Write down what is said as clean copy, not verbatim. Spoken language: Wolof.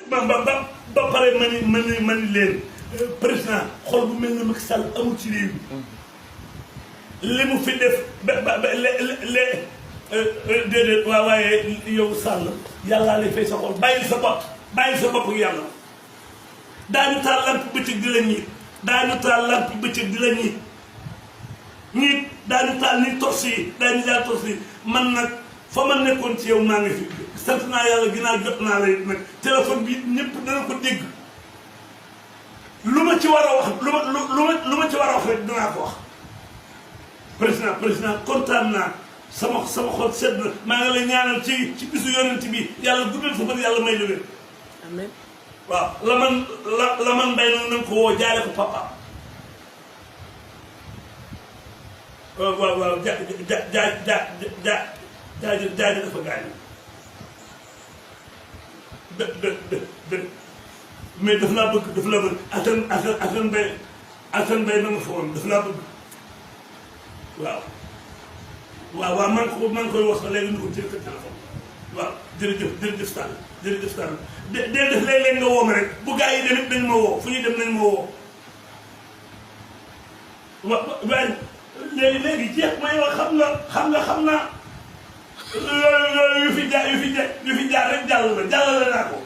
ba pare ma ni leen président xol bu mel ne Macky Sall amul ci réew mi li mu fi def ba déedéet waaye yow Sall yàllaa lay fay sa xol bàyyil sa bopp ak yàlla daañu taal lamp bëccëg di la ñiit daañu taal lamp bëccëg di la ñiit daañu taal ni tos yi daañu taal tos yi man nag fa ma nekkoon ci yow maa ngi fi sant naa yàlla ginnaaw jot naa lay nag téléphone bi ñëpp dana ko dégg lu ma ci war a wax lu ma ci war a wax rek dinaa ko wax président kontaan naa sama xol sedd na maa ngi lay ñaanal ci bisu yonent bi yàlla guddal sa fan yàlla may la wér. amiin. waaw la man mbay na nga ko woo jaale ko papa waaw jaaji dafa gaañu mais daf laa bëgg Assane Mbaye na nga fa woon daf laa bëgg waaw maa ngi koy wax léegi ni ko jël ko téléphone waaw jërëjëf Sall dee def léeg-léeg nga woo ma rek bu gaa yi demit nañ ma woo fu ñuy dem nañ ma woo waaye léegi jeex may wax xam naa loolu yu fi jaar rek jàllale naa ko